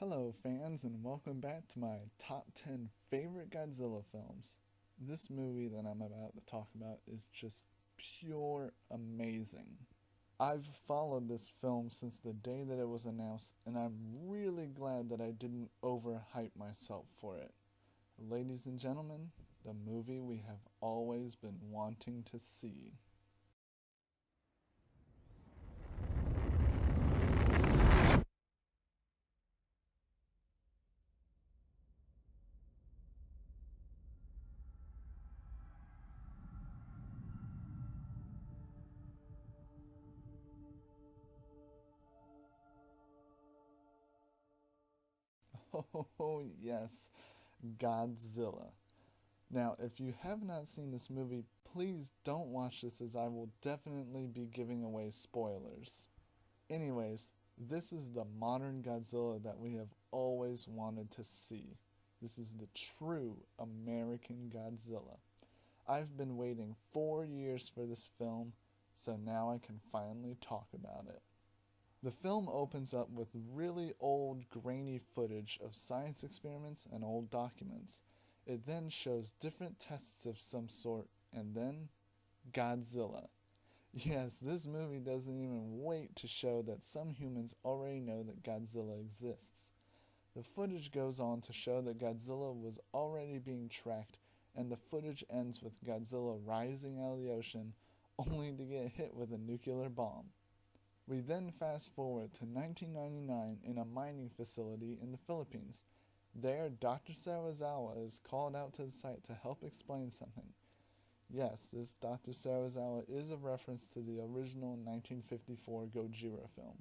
Hello fans and welcome back to my top 10 favorite Godzilla films. This movie that I'm about to talk about is just pure amazing. I've followed this film since the day that it was announced and I'm really glad that I didn't overhype myself for it. Ladies and gentlemen, the movie we have always been wanting to see. Oh yes, Godzilla. Now, if you have not seen this movie, please don't watch this as I will definitely be giving away spoilers. Anyways, this is the modern Godzilla that we have always wanted to see. This is the true American Godzilla. I've been waiting 4 years for this film, so now I can finally talk about it. The film opens up with really old, grainy footage of science experiments and old documents. It then shows different tests of some sort, and then Godzilla. Yes, this movie doesn't even wait to show that some humans already know that Godzilla exists. The footage goes on to show that Godzilla was already being tracked, and the footage ends with Godzilla rising out of the ocean only to get hit with a nuclear bomb. We then fast forward to 1999 in a mining facility in the Philippines. There, Dr. Sarazawa is called out to the site to help explain something. Yes, this Dr. Sarazawa is a reference to the original 1954 Godzilla film.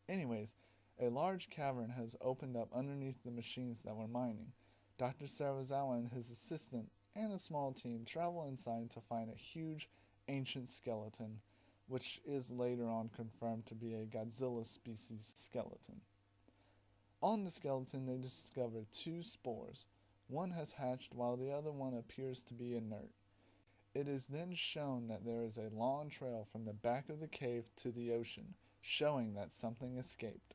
Anyways, a large cavern has opened up underneath the machines that were mining. Dr. Sarazawa and his assistant and a small team travel inside to find a huge, ancient skeleton, which is later on confirmed to be a Godzilla species skeleton. On the skeleton, they discover two spores. One has hatched while the other one appears to be inert. It is then shown that there is a long trail from the back of the cave to the ocean, showing that something escaped.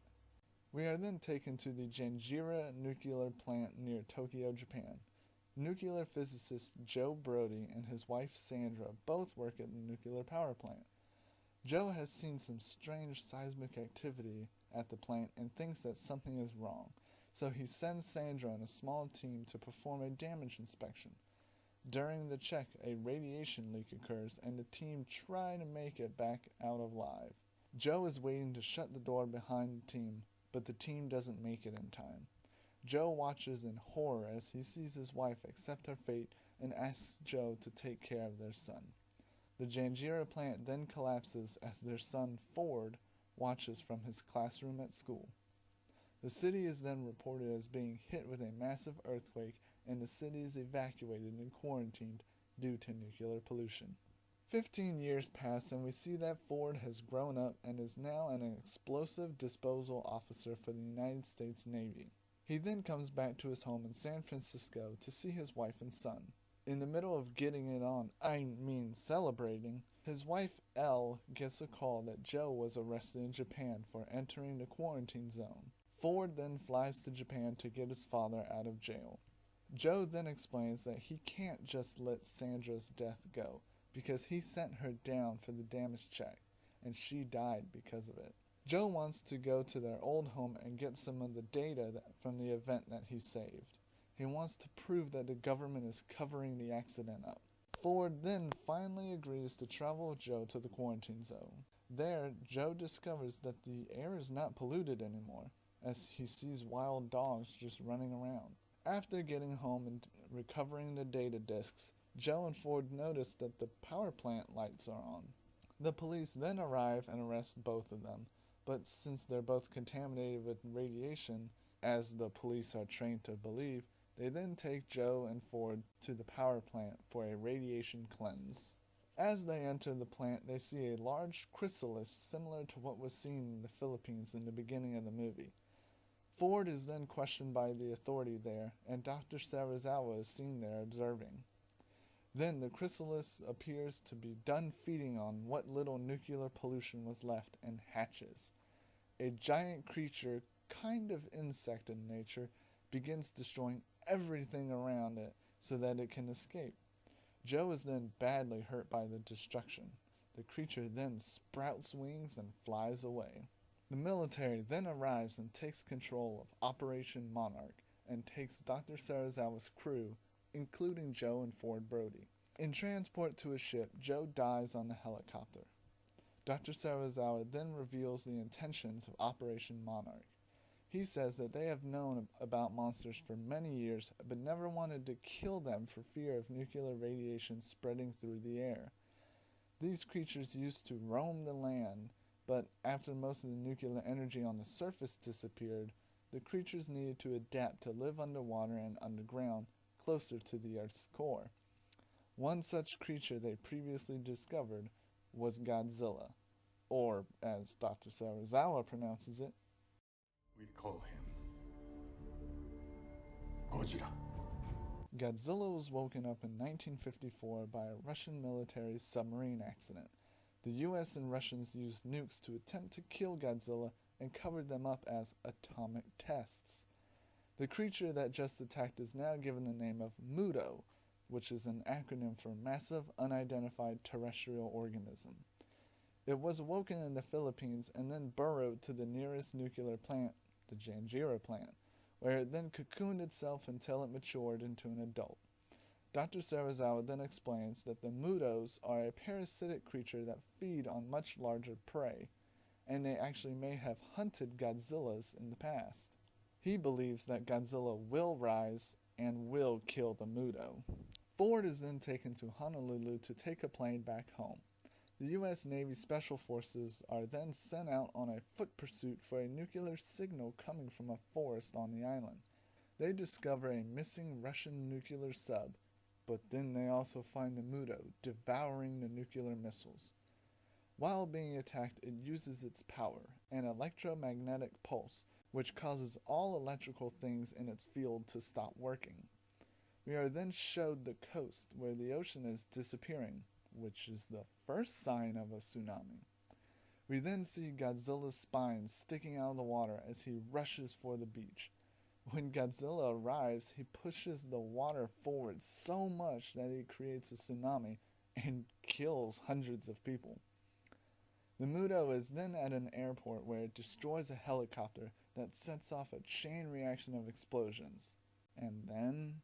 We are then taken to the Janira nuclear plant near Tokyo, Japan. Nuclear physicist Joe Brody and his wife Sandra both work at the nuclear power plant. Joe has seen some strange seismic activity at the plant and thinks that something is wrong, so he sends Sandra and a small team to perform a damage inspection. During the check, a radiation leak occurs and the team try to make it back out alive. Joe is waiting to shut the door behind the team, but the team doesn't make it in time. Joe watches in horror as he sees his wife accept her fate and asks Joe to take care of their son. The Janira plant then collapses as their son Ford watches from his classroom at school. The city is then reported as being hit with a massive earthquake and the city is evacuated and quarantined due to nuclear pollution. 15 years pass and we see that Ford has grown up and is now an explosive disposal officer for the United States Navy. He then comes back to his home in San Francisco to see his wife and son. In the middle of getting it on, celebrating, his wife Elle gets a call that Joe was arrested in Japan for entering the quarantine zone. Ford then flies to Japan to get his father out of jail. Joe then explains that he can't just let Sandra's death go, because he sent her down for the damage check, and she died because of it. Joe wants to go to their old home and get some of the data from the event that he saved. He wants to prove that the government is covering the accident up. Ford then finally agrees to travel with Joe to the quarantine zone. There, Joe discovers that the air is not polluted anymore, as he sees wild dogs just running around. After getting home and recovering the data disks, Joe and Ford notice that the power plant lights are on. The police then arrive and arrest both of them, but since they're both contaminated with radiation, as the police are trained to believe, they then take Joe and Ford to the power plant for a radiation cleanse. As they enter the plant, they see a large chrysalis similar to what was seen in the Philippines in the beginning of the movie. Ford is then questioned by the authority there, and Dr. Sarazawa is seen there observing. Then the chrysalis appears to be done feeding on what little nuclear pollution was left and hatches. A giant creature kind of insect in nature, begins destroying everything around it so that it can escape. Joe is then badly hurt by the destruction. The creature then sprouts wings and flies away. The military then arrives and takes control of Operation Monarch and takes Dr. Serizawa's crew, including Joe and Ford Brody. In transport to a ship, Joe dies on the helicopter. Dr. Serizawa then reveals the intentions of Operation Monarch. He says that they have known about monsters for many years, but never wanted to kill them for fear of nuclear radiation spreading through the air. These creatures used to roam the land, but after most of the nuclear energy on the surface disappeared, the creatures needed to adapt to live underwater and underground, closer to the Earth's core. One such creature they previously discovered was Godzilla, or as Dr. Serizawa pronounces it, we call him Godzilla. Godzilla was woken up in 1954 by a Russian military submarine accident. The US and Russians used nukes to attempt to kill Godzilla and covered them up as atomic tests. The creature that just attacked is now given the name of Muto, which is an acronym for Massive Unidentified Terrestrial Organism. It was awoken in the Philippines and then burrowed to the nearest nuclear plant, the Janira plant, where it then cocooned itself until it matured into an adult. Dr. Serizawa then explains that the Mutos are a parasitic creature that feed on much larger prey, and they actually may have hunted Godzillas in the past. He believes that Godzilla will rise and will kill the Muto. Ford is then taken to Honolulu to take a plane back home. The U.S. Navy Special Forces are then sent out on a foot pursuit for a nuclear signal coming from a forest on the island. They discover a missing Russian nuclear sub, but then they also find the Muto devouring the nuclear missiles. While being attacked, it uses its power, an electromagnetic pulse, which causes all electrical things in its field to stop working. We are then showed the coast, where the ocean is disappearing, which is the first sign of a tsunami. We then see Godzilla's spine sticking out of the water as he rushes for the beach. When Godzilla arrives, he pushes the water forward so much that he creates a tsunami and kills hundreds of people. The Muto is then at an airport where it destroys a helicopter that sets off a chain reaction of explosions. And then...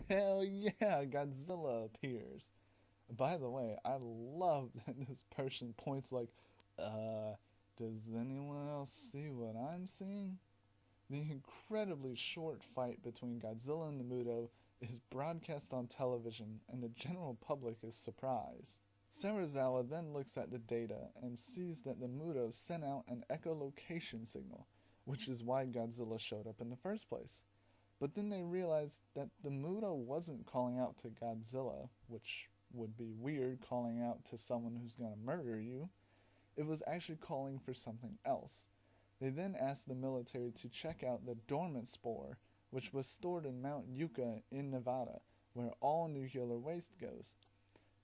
Hell yeah, Godzilla appears. By the way, I love that this person points like, does anyone else see what I'm seeing? The incredibly short fight between Godzilla and the Muto is broadcast on television and the general public is surprised. Serizawa then looks at the data and sees that the Muto sent out an echolocation signal, which is why Godzilla showed up in the first place. But then they realized that the Muto wasn't calling out to Godzilla, which would be weird calling out to someone who's going to murder you. It was actually calling for something else. They then asked the military to check out the dormant spore, which was stored in Mount Yucca in Nevada, where all nuclear waste goes.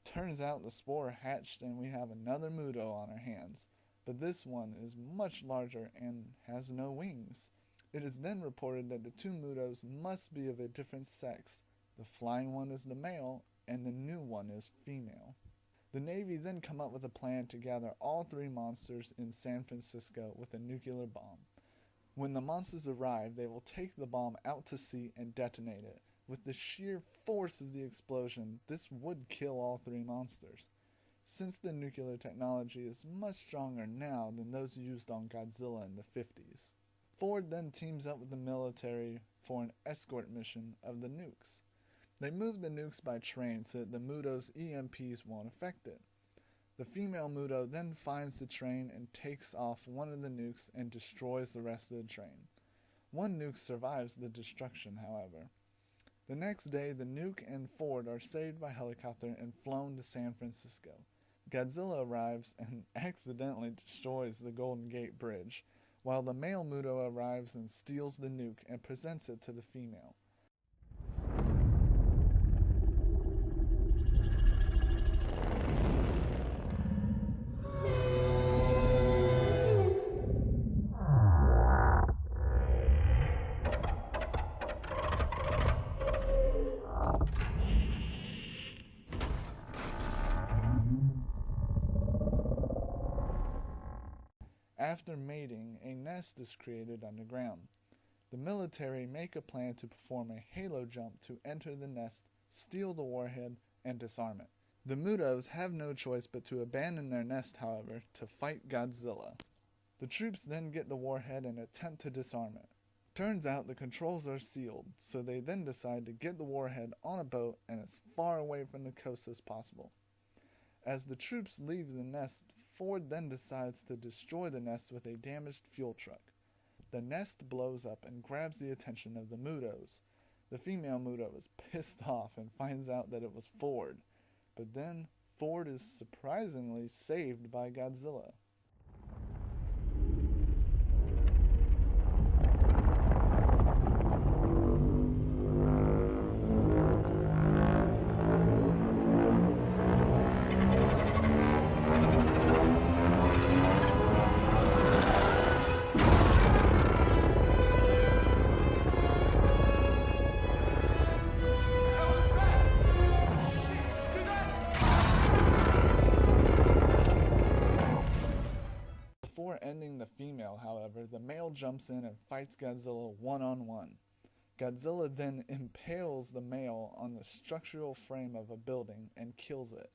Turns out the spore hatched and we have another Muto on our hands, but this one is much larger and has no wings. It is then reported that the two Mutos must be of a different sex. The flying one is the male, and the new one is female. The Navy then come up with a plan to gather all three monsters in San Francisco with a nuclear bomb. When the monsters arrive, they will take the bomb out to sea and detonate it. With the sheer force of the explosion, this would kill all three monsters. Since the nuclear technology is much stronger now than those used on Godzilla in the 50s. Ford then teams up with the military for an escort mission of the nukes. They move the nukes by train so that the Muto's EMPs won't affect it. The female Muto then finds the train and takes off one of the nukes and destroys the rest of the train. One nuke survives the destruction, however. The next day, the nuke and Ford are saved by helicopter and flown to San Francisco. Godzilla arrives and accidentally destroys the Golden Gate Bridge, while the male Muto arrives and steals the nuke and presents it to the female. After mating, a nest is created underground. The military make a plan to perform a halo jump to enter the nest, steal the warhead, and disarm it. The Mutos have no choice but to abandon their nest, however, to fight Godzilla. The troops then get the warhead and attempt to disarm it. Turns out the controls are sealed, so they then decide to get the warhead on a boat and as far away from the coast as possible. As the troops leave the nest, Ford then decides to destroy the nest with a damaged fuel truck. The nest blows up and grabs the attention of the Mutos. The female Muto is pissed off and finds out that it was Ford, but then Ford is surprisingly saved by Godzilla. Before ending the female, however, the male jumps in and fights Godzilla one-on-one. Godzilla then impales the male on the structural frame of a building and kills it.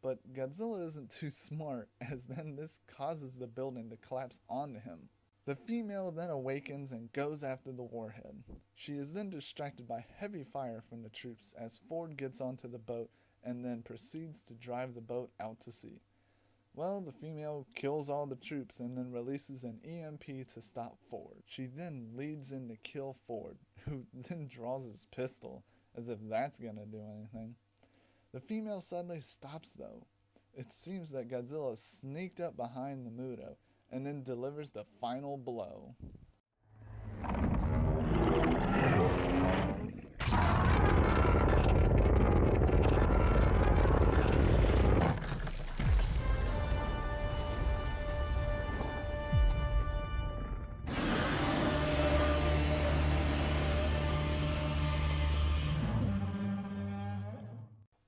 But Godzilla isn't too smart, as then this causes the building to collapse onto him. The female then awakens and goes after the warhead. She is then distracted by heavy fire from the troops as Ford gets onto the boat and then proceeds to drive the boat out to sea. Well, the female kills all the troops and then releases an EMP to stop Ford. She then leads in to kill Ford, who then draws his pistol, as if that's gonna do anything. The female suddenly stops though. It seems that Godzilla sneaked up behind the Muto and then delivers the final blow.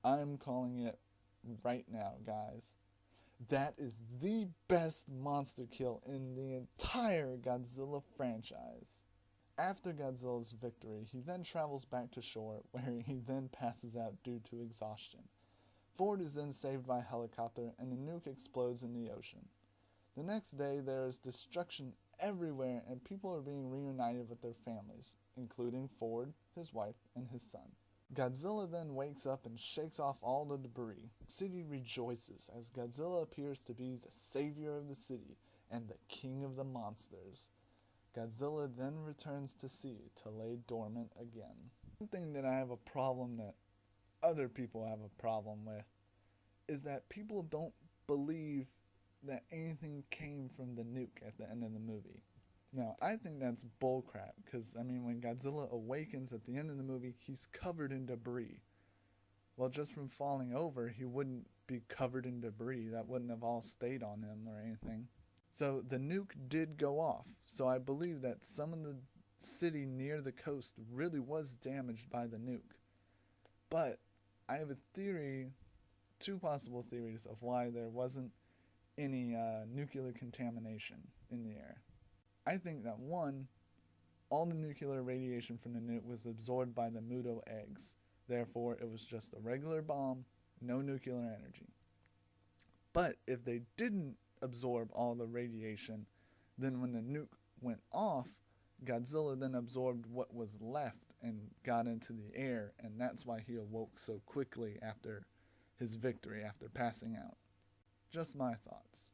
I'm calling it right now, guys. That is the best monster kill in the entire Godzilla franchise. After Godzilla's victory, he then travels back to shore, where he then passes out due to exhaustion. Ford is then saved by a helicopter, and the nuke explodes in the ocean. The next day, there is destruction everywhere, and people are being reunited with their families, including Ford, his wife, and his son. Godzilla then wakes up and shakes off all the debris. The city rejoices as Godzilla appears to be the savior of the city and the king of the monsters. Godzilla then returns to sea to lay dormant again. One thing that I have a problem that other people have a problem with is that people don't believe that anything came from the nuke at the end of the movie. Now, I think that's bullcrap, because, when Godzilla awakens at the end of the movie, he's covered in debris. Well, just from falling over, he wouldn't be covered in debris. That wouldn't have all stayed on him or anything. So, the nuke did go off, so I believe that some of the city near the coast really was damaged by the nuke. But, I have a theory, two possible theories of why there wasn't any nuclear contamination in the air. I think that one, all the nuclear radiation from the nuke was absorbed by the Muto eggs. Therefore, it was just a regular bomb, no nuclear energy. But if they didn't absorb all the radiation, then when the nuke went off, Godzilla then absorbed what was left and got into the air, and that's why he awoke so quickly after his victory, after passing out. Just my thoughts.